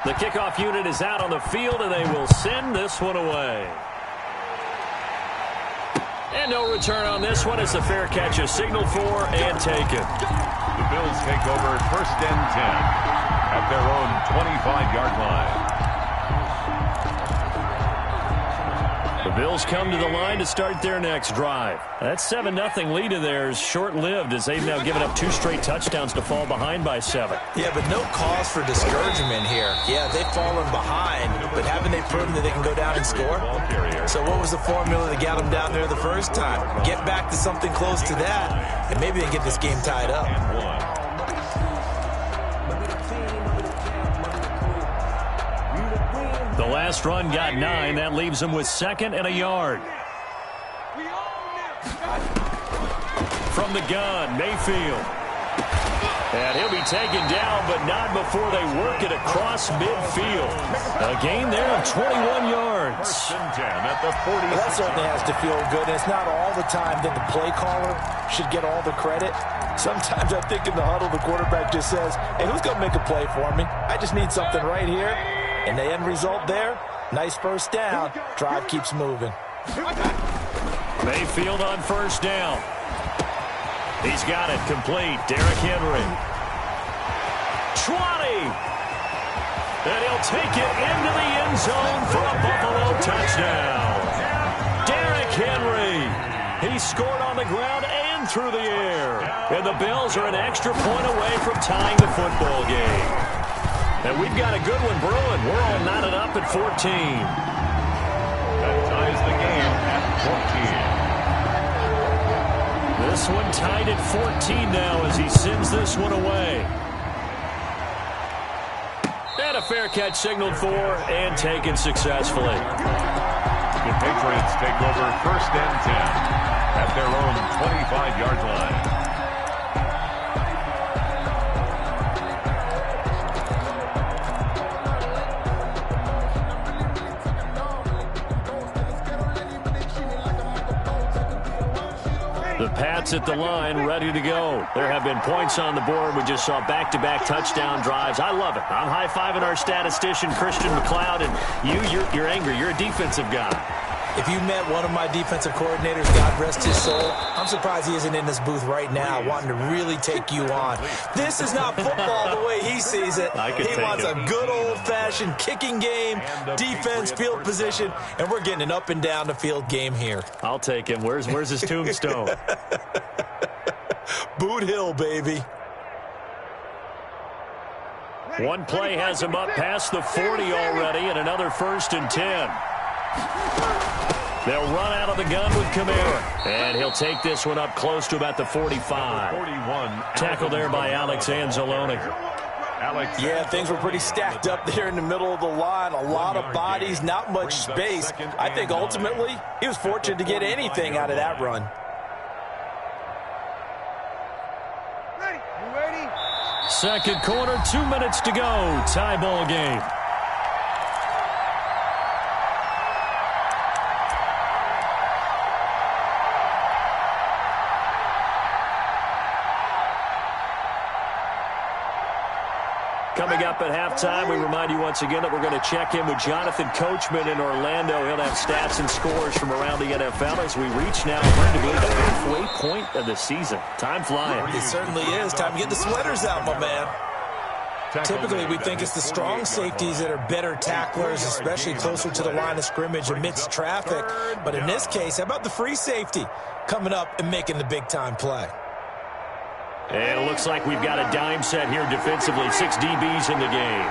The kickoff unit is out on the field, and they will send this one away. And no return on this one as the fair catch is signaled for and taken. The Bills take over 1st and 10 at their own 25-yard line. The Bills come to the line to start their next drive. That 7-0 lead of theirs short-lived as they've now given up 2 straight touchdowns to fall behind by 7. Yeah, but no cause for discouragement here. Yeah, they've fallen behind, but haven't they proven that they can go down and score? So what was the formula that got them down there the first time? Get back to something close to that, and maybe they get this game tied up. The last run got 9. That leaves them with 2nd and a yard. From the gun, Mayfield. And he'll be taken down, but not before they work it across midfield. A gain there of 21 yards. 1st and 10 at the 40. Well, that certainly has to feel good. And it's not all the time that the play caller should get all the credit. Sometimes I think in the huddle, the quarterback just says, hey, who's going to make a play for me? I just need something right here. And the end result there, nice 1st down. Drive keeps moving. Mayfield on 1st down. He's got it complete. Derrick Henry. 20. And he'll take it into the end zone for a Buffalo touchdown. Derrick Henry. He scored on the ground and through the air. And the Bills are an extra point away from tying the football game. And we've got a good one brewing. We're all knotted up at 14. That ties the game at 14. This one tied at 14 now as he sends this one away. And a fair catch signaled for and taken successfully. The Patriots take over 1st and 10 at their own 25-yard line. The Pats at the line, ready to go. There have been points on the board. We just saw back-to-back touchdown drives. I love it. I'm high-fiving our statistician, Christian McLeod, and you're angry. You're a defensive guy. If you met one of my defensive coordinators, God rest his soul, I'm surprised he isn't in this booth right now wanting to really take you on. This is not football the way he sees it. He wants a good old-fashioned kicking game, defense, field position, and we're getting an up and down the field game here. I'll take him. Where's his tombstone? Boot Hill, baby. One play has him up past the 40 already, and another 1st and 10. They'll run out of the gun with Kamara. And he'll take this one up close to about the 45. 41. Tackle there by Alex Anzalone. Yeah, things were pretty stacked up there in the middle of the line. A lot of bodies, not much space. I think ultimately he was fortunate to get anything out of that run. Second quarter, 2 minutes to go. Tie ball game. Coming up at halftime, we remind you once again that we're going to check in with Jonathan Coachman in Orlando. He'll have stats and scores from around the NFL as we reach now to the halfway point of the season. Time flying. It certainly is. Time to get the sweaters out, my man. Typically, we think it's the strong safeties that are better tacklers, especially closer to the line of scrimmage amidst traffic. But in this case, how about the free safety coming up and making the big-time play? And it looks like we've got a dime set here defensively. 6 DBs in the game.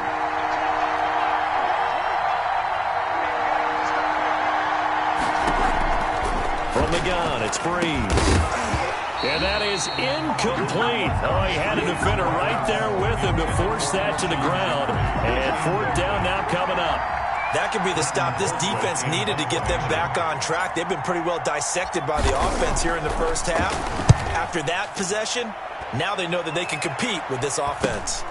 From the gun, it's Breeze. And that is incomplete. Oh, he had a defender right there with him to force that to the ground. And 4th down now coming up. That could be the stop this defense needed to get them back on track. They've been pretty well dissected by the offense here in the first half. After that possession, now they know that they can compete with this offense.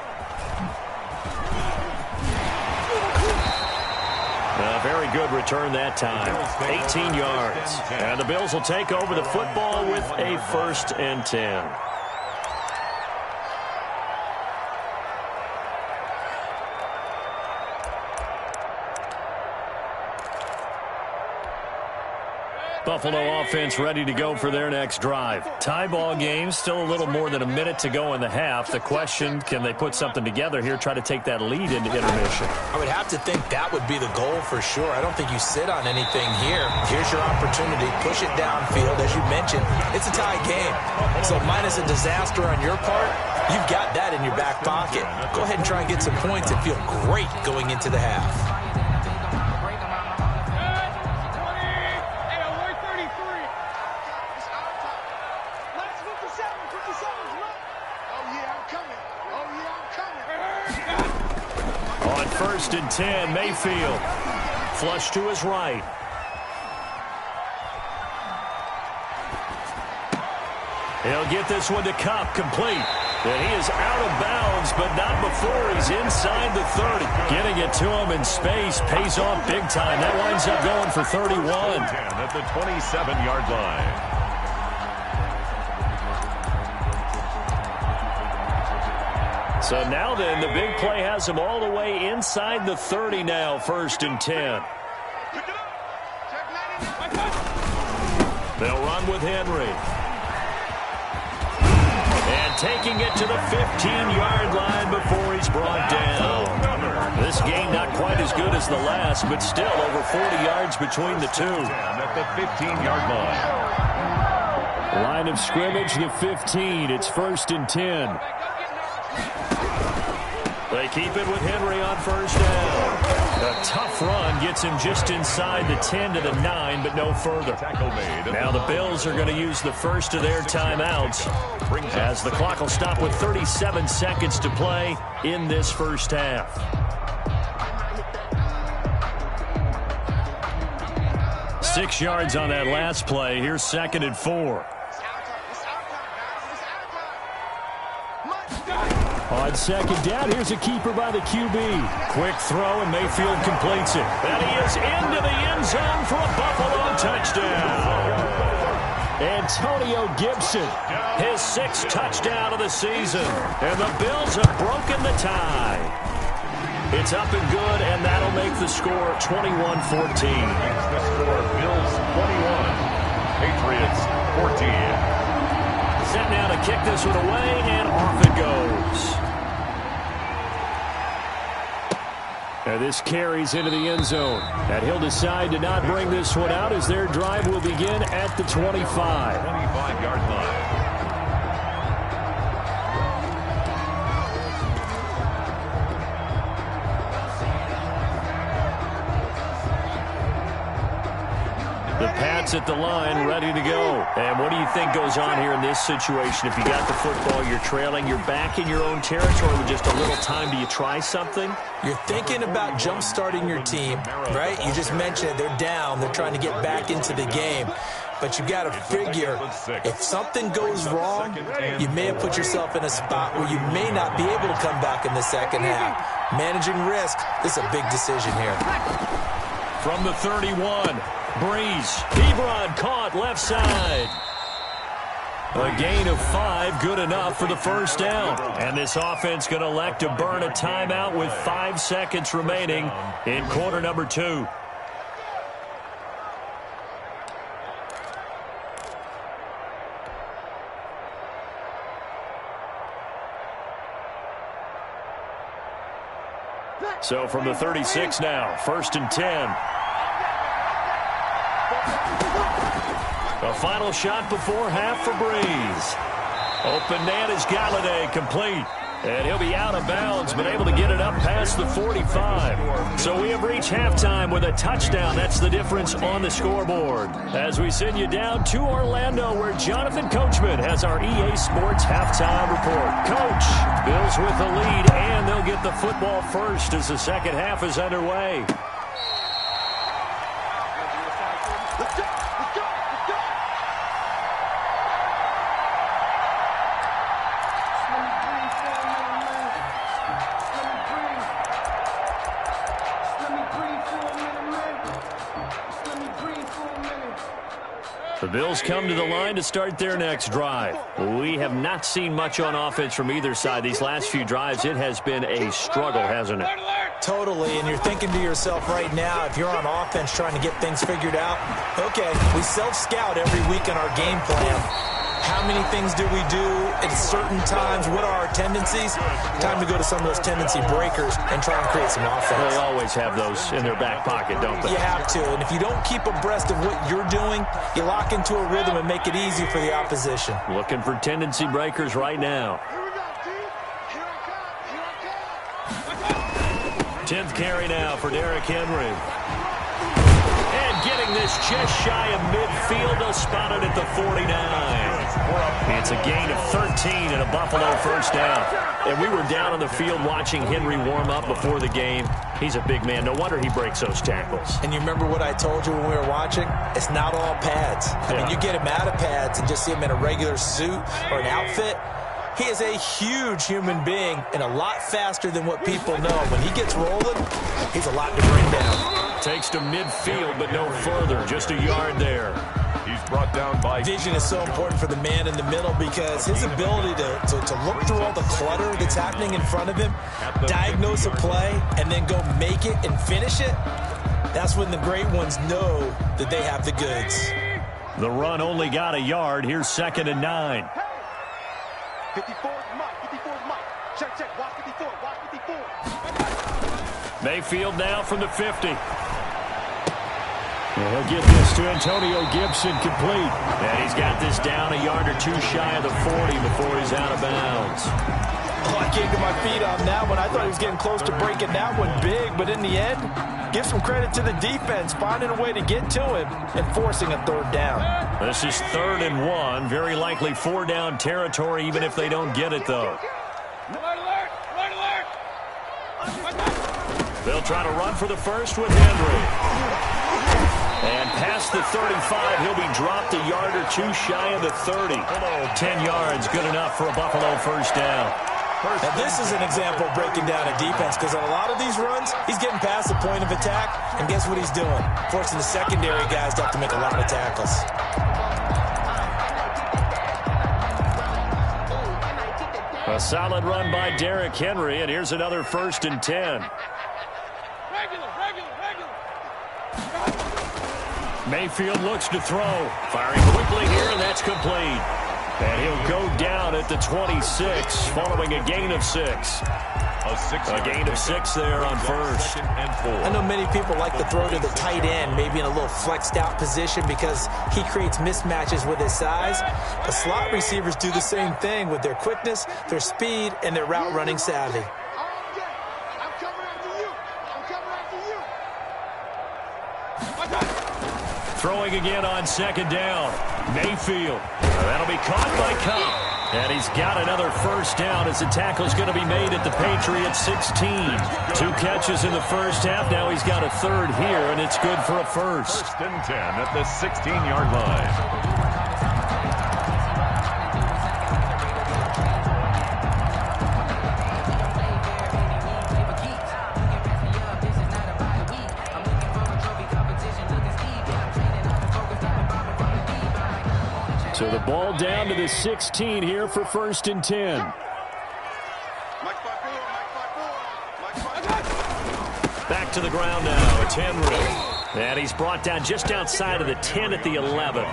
A very good return that time. 18 yards. And the Bills will take over the football with a 1st and 10. Buffalo offense ready to go for their next drive. Tie ball game, still a little more than a minute to go in the half. The question, can they put something together here, try to take that lead into intermission? I would have to think that would be the goal for sure. I don't think you sit on anything here. Here's your opportunity. Push it downfield. As you mentioned, it's a tie game. So minus a disaster on your part, you've got that in your back pocket. Go ahead and try and get some points and feel great going into the half. On 1st and 10, Mayfield. Flush to his right. He'll get this one to Kupp, complete. And he is out of bounds, but not before he's inside the 30. Getting it to him in space pays off big time. That winds up going for 31. At the 27-yard line. So now then, the big play has him all the way inside the 30 now, 1st and 10. They'll run with Henry. And taking it to the 15-yard line before he's brought down. This game not quite as good as the last, but still over 40 yards between the two. At the 15-yard line. Line of scrimmage, the 15. It's 1st and 10. They keep it with Henry on 1st down. A tough run gets him just inside the 10 to the 9, but no further. Now the Bills are going to use the first of their timeouts as the clock will stop with 37 seconds to play in this first half. Six yards on that last play. Here's 2nd and 4. On 2nd down, here's a keeper by the QB. Quick throw, and Mayfield completes it. And he is into the end zone for a Buffalo touchdown. Antonio Gibson, his 6th touchdown of the season. And the Bills have broken the tie. It's up and good, and that'll make the score 21-14. The score, Bills 21, Patriots 14. Set now to kick this one away, and off it goes. And this carries into the end zone. And he'll decide to not bring this one out as their drive will begin at the 25. 25-yard line. The Pats at the line, ready to go. And what do you think goes on here in this situation? If you got the football, you're trailing, you're back in your own territory with just a little time. Do you try something? You're thinking about jump-starting your team, right? You just mentioned it. They're down. They're trying to get back into the game. But you've got to figure, if something goes wrong, you may have put yourself in a spot where you may not be able to come back in the second half. Managing risk, this is a big decision here. From the 31, Breeze. Ebron caught left side. A gain of 5, good enough for the first down. And this offense going to elect to burn a timeout with 5 seconds remaining in quarter number 2. So from the 36 now, 1st and 10. A final shot before half for Breeze. Open man is Galladay, complete. And he'll be out of bounds, but able to get it up past the 45. So we have reached halftime with a touchdown. That's the difference on the scoreboard. As we send you down to Orlando, where Jonathan Coachman has our EA Sports halftime report. Coach, Bills with the lead, and they'll get the football first as the second half is underway. The Bills come to the line to start their next drive. We have not seen much on offense from either side. These last few drives, it has been a struggle, hasn't it? totally, and you're thinking to yourself right now, if you're on offense trying to get things figured out, okay, we self-scout every week in our game plan. How many things do we do at certain times? What are our tendencies? Time to go to some of those tendency breakers and try and create some offense. They always have those in their back pocket, don't they? You have to, and if you don't keep abreast of what you're doing, you lock into a rhythm and make it easy for the opposition. Looking for tendency breakers right now. 10th carry now for Derrick Henry. And getting this just shy of midfield, they'll spot it at the 49. It's a gain of 13 and a Buffalo first down. And we were down on the field watching Henry warm up before the game. He's a big man. No wonder he breaks those tackles. And you remember what I told you when we were watching? It's not all pads. I mean, you get him out of pads and just see him in a regular suit or an outfit. He is a huge human being and a lot faster than what people know. When he gets rolling, he's a lot to bring down. Takes to midfield, but no further. Just a yard there. He's brought down by... Vision is so important for the man in the middle because his ability to look through all the clutter that's happening in front of him, diagnose a play, and then go make it and finish it, that's when the great ones know that they have the goods. The run only got a yard. Here's 2nd and 9. 54 Mike. Check. Watch 54. Mayfield now from the 50. And he'll get this to Antonio Gibson complete. And he's got this down a yard or two shy of the 40 before he's out of bounds. Oh, I came to my feet on that one. I thought he was getting close to breaking that one big, but in the end, give some credit to the defense, finding a way to get to him and forcing a third down. This is 3rd and 1. Very likely 4-down territory, even if they don't get it, though. Alert! They'll try to run for the first with Henry. And past the 35, he'll be dropped a yard or two shy of the 30. 10 yards, good enough for a Buffalo first down. Now, this is an example of breaking down a defense because on a lot of these runs, he's getting past the point of attack, and guess what he's doing? Forcing the secondary guys to have to make a lot of tackles. A solid run by Derrick Henry, and here's another 1st and 10. Mayfield looks to throw. Firing quickly here, and that's complete. And he'll go down at the 26, following a gain of 6. A gain of 6 there on 1st and 4. I know many people like to throw to the tight end, maybe in a little flexed out position because he creates mismatches with his size. But slot receivers do the same thing with their quickness, their speed, and their route running savvy. Throwing again on 2nd down. Mayfield. That'll be caught by Cobb. And he's got another first down as the tackle's going to be made at the Patriots 16. 2 catches in the first half. Now he's got a 3rd here, and it's good for a first. 1st and 10 at the 16-yard line. So the ball down to the 16 here for 1st and 10. Back to the ground now. It's Henry. And he's brought down just outside of the 10 at the 11.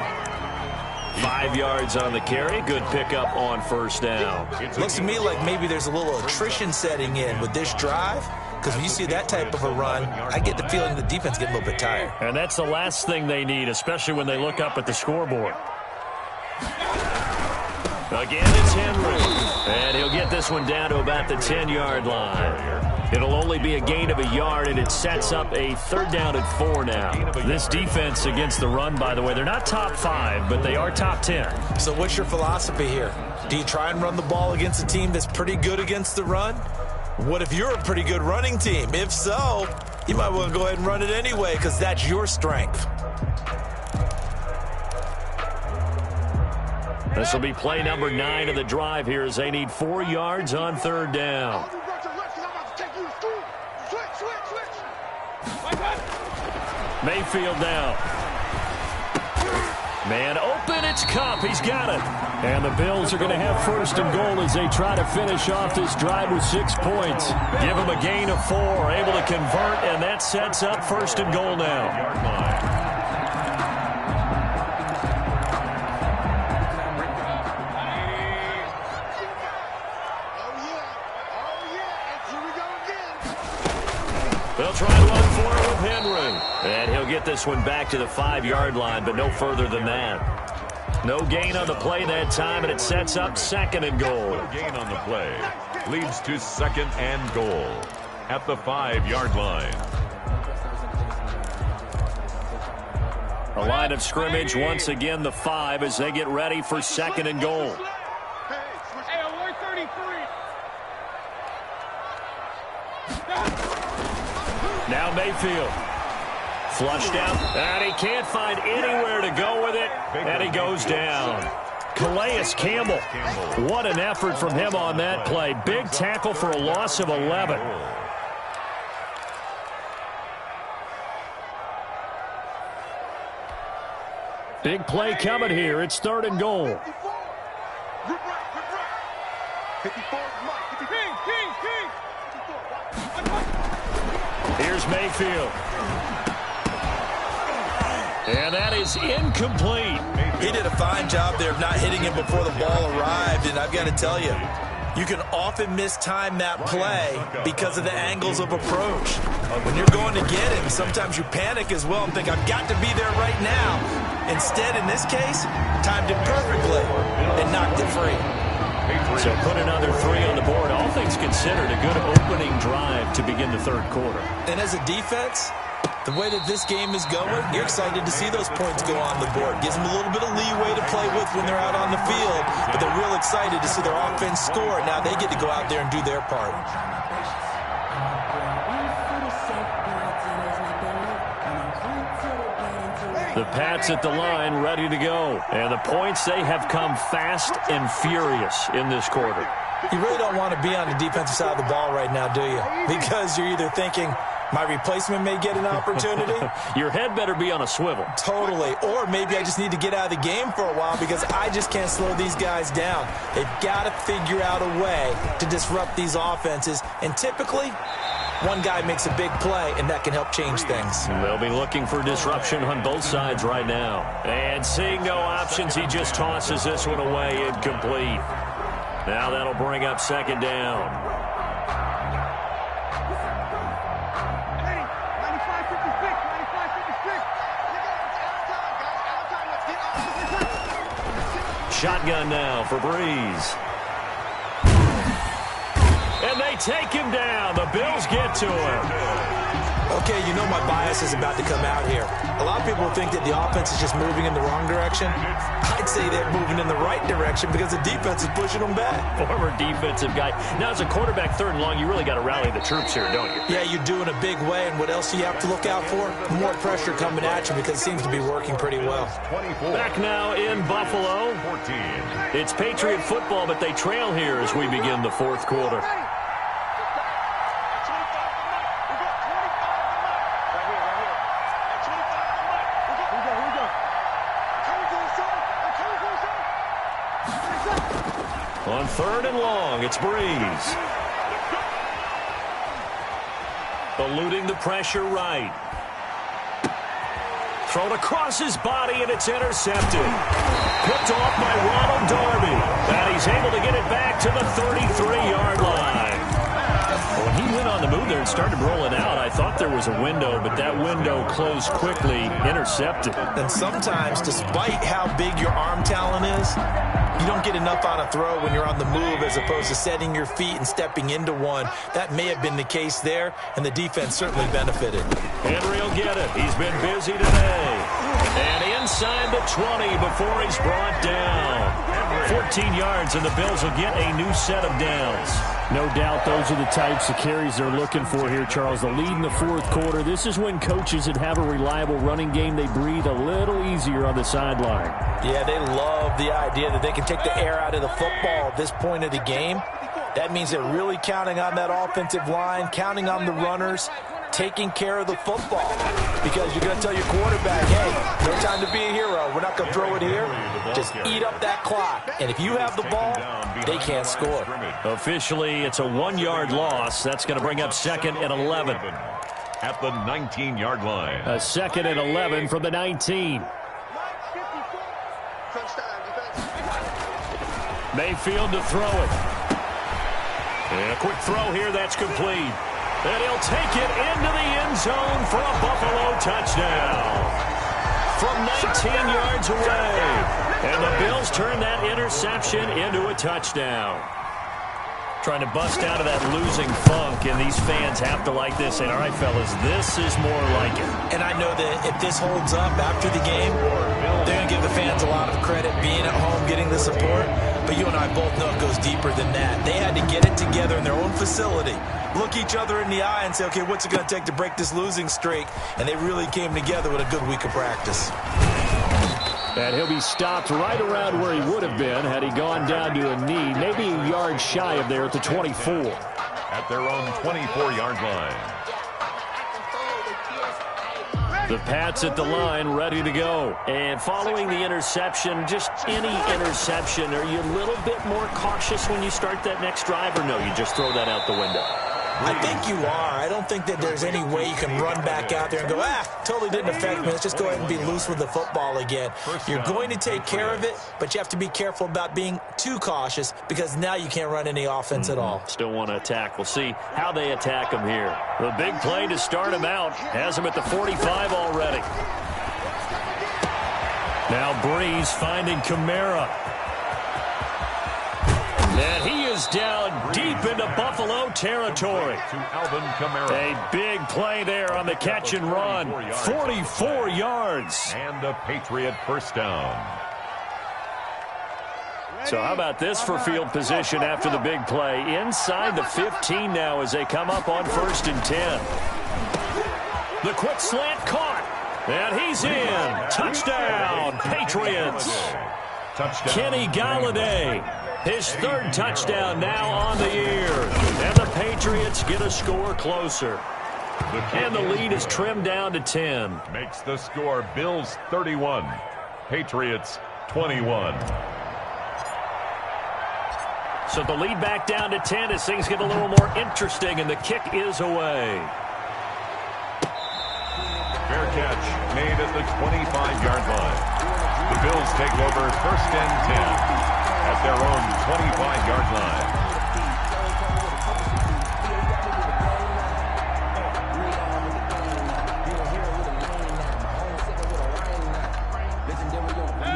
5 yards on the carry. Good pickup on 1st down. Looks to me like maybe there's a little attrition setting in with this drive. Because when you see that type of a run, I get the feeling the defense gets a little bit tired. And that's the last thing they need, especially when they look up at the scoreboard. Again, it's Henry. And he'll get this one down to about the 10-yard line. It'll only be a gain of a yard, and it sets up a 3rd down and 4 now. This defense against the run, by the way, they're not top 5, but they are top 10. So what's your philosophy here? Do you try and run the ball against a team that's pretty good against the run? What if you're a pretty good running team? If so, you might want to go ahead and run it anyway because that's your strength. This will be play number 9 of the drive here as they need 4 yards on 3rd down. Mayfield now. Man open, it's Cup. He's got it. And the Bills are going to have first and goal as they try to finish off this drive with 6 points. Give them a gain of 4, able to convert, and that sets up first and goal now. Yard line. They'll try to run for it with Henry. And he'll get this one back to the 5-yard line, but no further than that. No gain on the play that time, and it sets up second and goal. No gain on the play. Leads to second and goal at the 5-yard line. A line of scrimmage, once again the 5 as they get ready for second and goal. Hey, alert 33. Now Mayfield. Flushed out, and he can't find anywhere to go with it, and he goes down. Calais Campbell, what an effort from him on that play. Big tackle for a loss of 11. Big play coming here. It's third and goal. 54, Here's Mayfield. And that is incomplete. He did a fine job there of not hitting him before the ball arrived, and I've got to tell you, you can often mistime that play because of the angles of approach. When you're going to get him, sometimes you panic as well and think, I've got to be there right now. Instead, in this case, timed it perfectly and knocked it free. So put another 3 on the board. All things considered, a good opening drive to begin the third quarter. And as a defense, the way that this game is going, you're excited to see those points go on the board. Gives them a little bit of leeway to play with when they're out on the field, but they're real excited to see their offense score. Now they get to go out there and do their part. The Pats at the line, ready to go. And the points, they have come fast and furious in this quarter. You really don't want to be on the defensive side of the ball right now, do you? Because you're either thinking, my replacement may get an opportunity. Your head better be on a swivel. Totally. Or maybe I just need to get out of the game for a while because I just can't slow these guys down. They've got to figure out a way to disrupt these offenses. And typically, one guy makes a big play, and that can help change things. They'll be looking for disruption on both sides right now. And seeing no options, he just tosses this one away, incomplete. Now that'll bring up second down. Shotgun now for Breeze. And they take him down. The Bills get to him. Okay, you know my bias is about to come out here. A lot of people think that the offense is just moving in the wrong direction. I'd say they're moving in the right direction because the defense is pushing them back. Former defensive guy. Now, as a quarterback, third and long, you really got to rally the troops here, don't you? Yeah, you do in a big way. And what else do you have to look out for? More pressure coming at you because it seems to be working pretty well. Back now in Buffalo. 14. It's Patriot football, but they trail here as we begin the fourth quarter. On third and long, it's Breeze. Eluding the pressure right. Thrown across his body, and it's intercepted. Picked off by Ronald Darby. And he's able to get it back to the 33-yard line. When he went on the move there and started rolling out, I thought there was a window, but that window closed quickly, intercepted. And sometimes, despite how big your arm talent is, you don't get enough on a throw when you're on the move as opposed to setting your feet and stepping into one. That may have been the case there, and the defense certainly benefited. Henry will get it. He's been busy today. And inside the 20 before he's brought down. 14 yards, and the Bills will get a new set of downs. No doubt those are the types of carries they're looking for here, Charles. The lead in the fourth quarter. This is when coaches that have a reliable running game, they breathe a little easier on the sideline. Yeah, they love the idea that they can take the air out of the football at this point of the game. That means they're really counting on that offensive line, counting on the runners taking care of the football. Because you're going to tell your quarterback, hey, no time to be a hero. We're not going to throw it here. Just eat up that clock. And if you have the ball, they can't score. Officially, it's a 1-yard loss. That's going to bring up 2nd and 11. At the 19-yard line. A 2nd and 11 from the 19. Mayfield to throw it. And a quick throw here, that's complete. And he'll take it into the end zone for a Buffalo touchdown. From 19 yards away. And the Bills turn that interception into a touchdown. Trying to bust out of that losing funk, and these fans have to like this. And all right, fellas, this is more like it. And I know that if this holds up after the game, they're going to give the fans a lot of credit being at home, getting the support. But you and I both know it goes deeper than that. They had to get it together in their own facility, look each other in the eye and say, okay, what's it going to take to break this losing streak? And they really came together with a good week of practice. And he'll be stopped right around where he would have been had he gone down to a knee, maybe a yard shy of there at the 24. At their own 24-yard line. The Pats at the line, ready to go. And following the interception, just any interception, are you a little bit more cautious when you start that next drive, or no, you just throw that out the window? I think you are. I don't think that there's any way you can run back out there and go, totally didn't affect me. Let's just go ahead and be loose with the football again. You're going to take care of it, but you have to be careful about being too cautious because now you can't run any offense at all. Still want to attack. We'll see how they attack him here. The big play to start him out has him at the 45 already. Now Breeze finding Kamara. And he is down deep into Buffalo territory. To Alvin Kamara. A big play there on the catch and run. 44 yards. And a Patriot first down. So how about this for field position after the big play? Inside the 15 now as they come up on 1st and 10. The quick slant caught. And he's in. Touchdown, Patriots. Touchdown. Kenny Galladay. His 3rd touchdown now on the year. And the Patriots get a score closer. And the lead is trimmed down to 10. Makes the score Bills 31, Patriots 21. So the lead back down to 10 as things get a little more interesting, and the kick is away. Fair catch made at the 25-yard line. The Bills take over 1st and 10. At their own 25-yard line.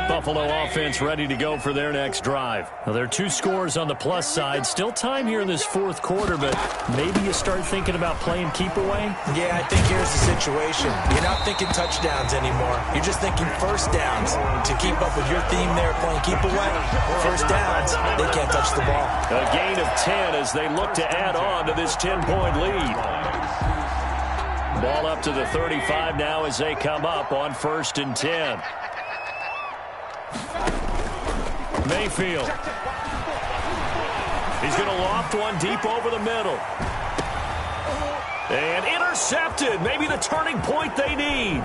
Buffalo offense ready to go for their next drive. Now, there are 2 scores on the plus side. Still time here in this 4th quarter, but maybe you start thinking about playing keep away? Yeah, I think here's the situation. You're not thinking touchdowns anymore. You're just thinking first downs. To keep up with your theme there, playing keep away, first downs, they can't touch the ball. A gain of 10 as they look to add on to this 10-point lead. Ball up to the 35 now as they come up on 1st and 10. Mayfield. He's going to loft one deep over the middle. And intercepted. Maybe the turning point they need.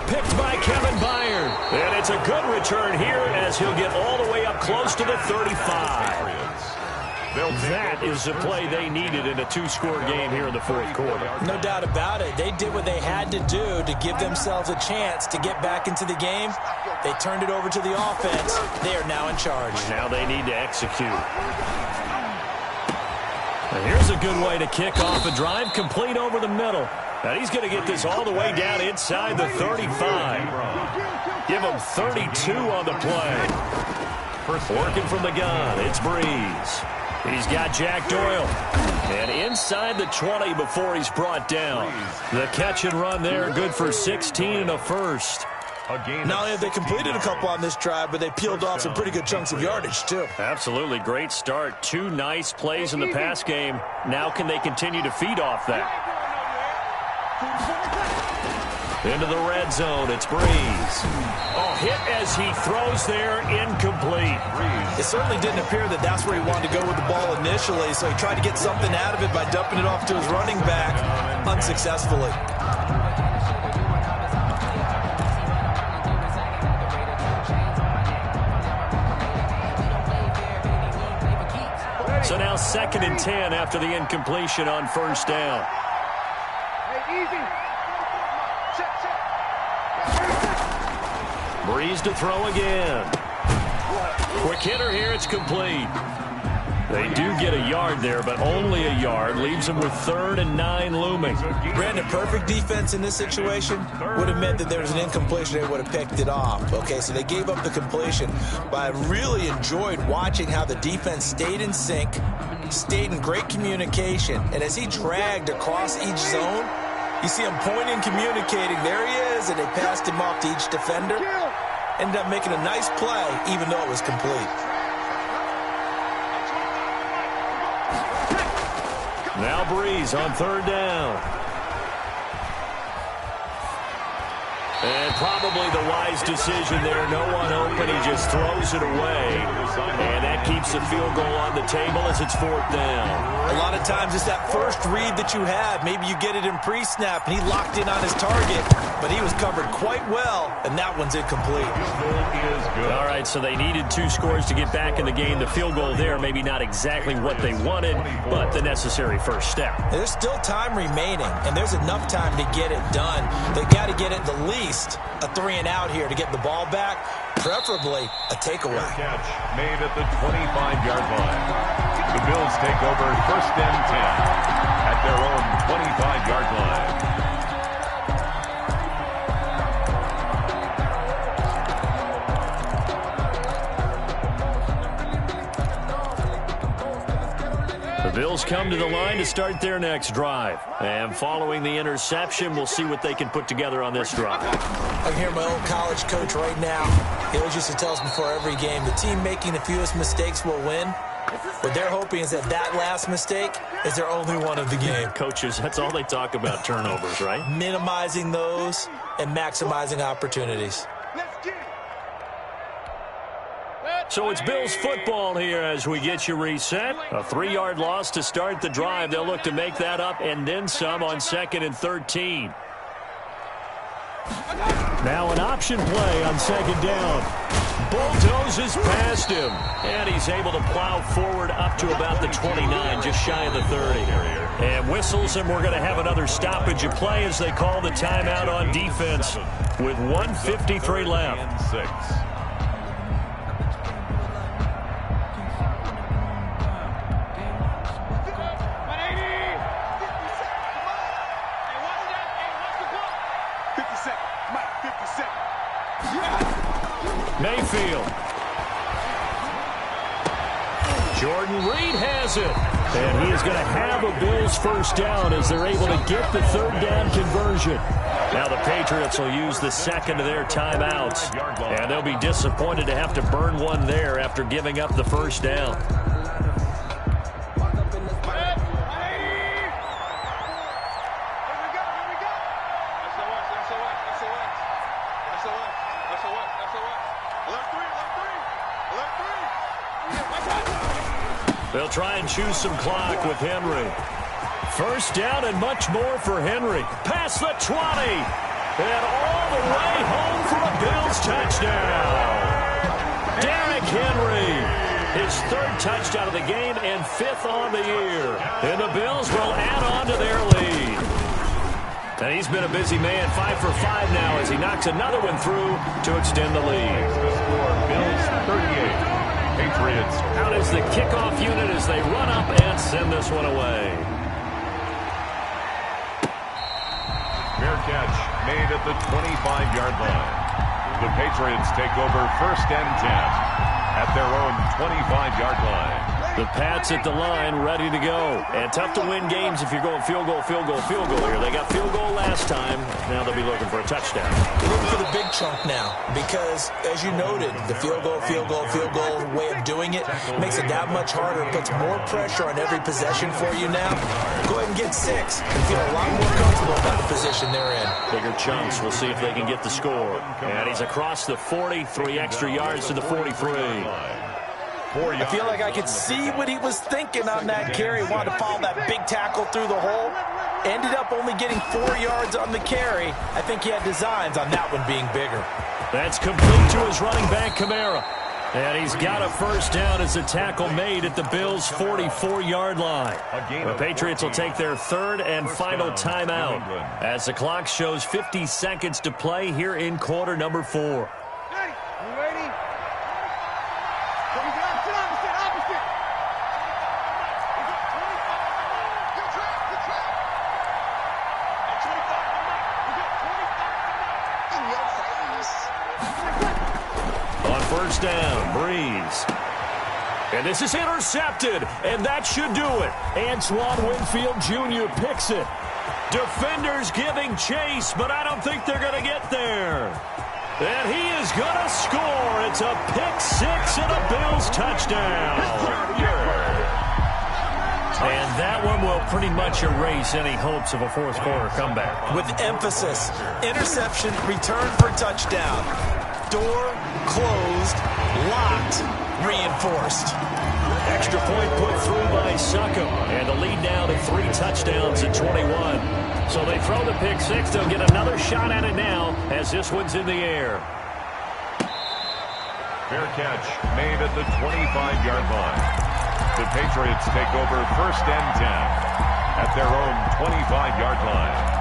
Picked by Kevin Byard. And it's a good return here as he'll get all the way up close to the 35. That is the play they needed in a 2-score game here in the 4th quarter. No doubt about it. They did what they had to do to give themselves a chance to get back into the game. They turned it over to the offense. They are now in charge. Now they need to execute. And here's a good way to kick off a drive, complete over the middle. And he's going to get this all the way down inside the 35. Give him 32 on the play. Working from the gun, it's Breeze. He's got Jack Doyle. And inside the 20 before he's brought down. The catch and run there, good for 16 and a first. Not only have they completed a couple on this drive, but they peeled off some pretty good chunks of yardage, too. Absolutely. Great start. 2 nice plays in the pass game. Now can they continue to feed off that? Into the red zone, it's Breeze. Oh, hit as he throws there, incomplete. It certainly didn't appear that that's where he wanted to go with the ball initially, so he tried to get something out of it by dumping it off to his running back unsuccessfully. So now 2nd and 10 after the incompletion on first down. Breeze to throw again. Quick hitter here, it's complete. They do get a yard there, but only a yard. Leaves them with 3rd and 9 looming. Brandon, perfect defense in this situation would have meant that there was an incompletion. They would have picked it off. Okay, so they gave up the completion. But I really enjoyed watching how the defense stayed in sync, stayed in great communication. And as he dragged across each zone, you see him pointing, communicating. There he is, and they passed him off to each defender. Ended up making a nice play, even though it was complete. Now Breeze on 3rd down. And probably the wise decision there. No one open. He just throws it away. And that keeps the field goal on the table as it's 4th down. A lot of times it's that first read that you have. Maybe you get it in pre-snap, and he locked in on his target. But he was covered quite well, and that one's incomplete. All right, so they needed 2 scores to get back in the game. The field goal there, maybe not exactly what they wanted, but the necessary first step. There's still time remaining, and there's enough time to get it done. They got to get at the least a 3-and-out here to get the ball back, preferably a takeaway. Catch made at the 25-yard line. The Bills take over 1st and 10 at their own 25-yard line. The Bills come to the line to start their next drive. And following the interception, we'll see what they can put together on this drive. I can hear my old college coach right now. He always used to tell us before every game, the team making the fewest mistakes will win. What they're hoping is that last mistake is their only one of the game. Coaches, that's all they talk about, turnovers, right? Minimizing those and maximizing opportunities. So it's Bills football here as we get you reset. A 3-yard loss to start the drive. They'll look to make that up and then some on 2nd and 13. Now an option play on 2nd down. Bulldozes past him. And he's able to plow forward up to about the 29, just shy of the 30. And whistles, and we're going to have another stoppage of play as they call the timeout on defense with 1:53 left. 6. Mayfield. Jordan Reed has it. And he is going to have a Bills first down as they're able to get the 3rd down conversion. Now the Patriots will use the 2nd of their timeouts. And they'll be disappointed to have to burn one there after giving up the first down. They'll try and choose some clock with Henry. First down and much more for Henry. Past the 20. And all the way home for a Bills touchdown. Derrick Henry. His 3rd touchdown of the game and 5th on the year. And the Bills will add on to their lead. And he's been a busy man, 5 for 5 now as he knocks another one through to extend the lead. Bills 38. Patriots out as the kickoff unit as they run up and send this one away. Fair catch made at the 25-yard line. The Patriots take over 1st and 10 at their own 25-yard line. The Pats at the line ready to go. And tough to win games if you're going field goal, field goal, field goal here. They got field goal last time. Now they'll be looking for a touchdown. They're looking for the big chunk now because, as you noted, the field goal way of doing it makes it that much harder. It puts more pressure on every possession for you now. Go ahead and get 6 and feel a lot more comfortable about the position they're in. Bigger chunks. We'll see if they can get the score. And he's across the 40, 3 extra yards to the 43. I feel like I could see what he was thinking on that carry. Wanted to follow that big tackle through the hole. Ended up only getting 4 yards on the carry. I think he had designs on that one being bigger. That's complete to his running back, Kamara. And he's got a first down as a tackle made at the Bills' 44-yard line. The Patriots will take their third and final timeout as the clock shows 50 seconds to play here in quarter number 4. First down, Breeze. And this is intercepted, and that should do it. Antoine Winfield Jr. picks it. Defenders giving chase, but I don't think they're going to get there. And he is going to score. It's a pick 6 and a Bills touchdown. And that one will pretty much erase any hopes of a fourth quarter comeback. With emphasis, interception, return for touchdown. Door closed, locked, reinforced. Extra point put through by Succop. And the lead now to 3 touchdowns at 21. So they throw the pick 6. They'll get another shot at it now as this one's in the air. Fair catch made at the 25-yard line. The Patriots take over first and 10 at their own 25-yard line.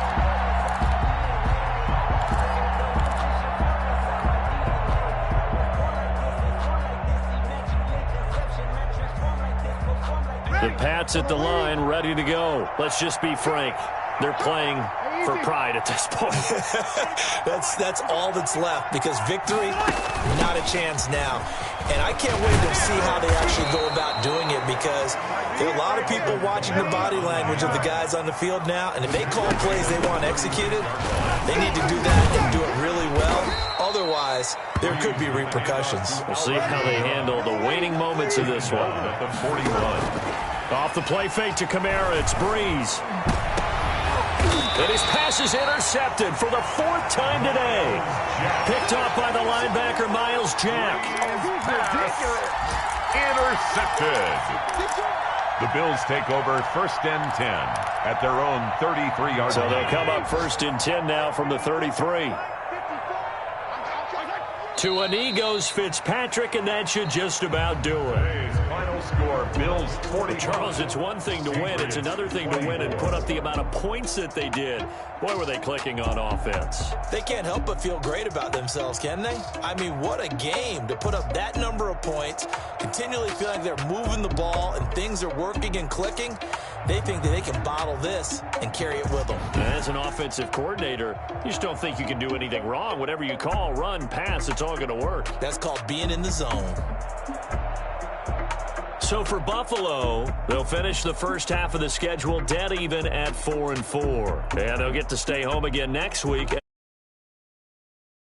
The Pats at the line, ready to go. Let's just be frank. They're playing for pride at this point. That's all that's left because victory, not a chance now. And I can't wait to see how they actually go about doing it because there are a lot of people watching the body language of the guys on the field now. And if they call plays they want executed, they need to do that and do it really well. Otherwise, there could be repercussions. We'll see how they handle the waning moments of this one. At the 41. Off the play fake to Kamara, it's Breeze. And his pass is intercepted for the 4th time today. Picked off by the linebacker, Miles Jack. Intercepted. The Bills take over first and 10 at their own 33-yard line. So they'll come up first and 10 now from the 33. To a knee goes Fitzpatrick, and that should just about do it. Final score, Bills 40. Charles, it's one thing to win. It's another thing to win and put up the amount of points that they did. Boy, were they clicking on offense. They can't help but feel great about themselves, can they? I mean, what a game to put up that number of points, continually feel like they're moving the ball and things are working and clicking. They think that they can bottle this and carry it with them. As an offensive coordinator, you just don't think you can do anything wrong. Whatever you call, run, pass, it's all going to work. That's called being in the zone. So for Buffalo, they'll finish the first half of the schedule dead even at 4-4. And they'll get to stay home again next week.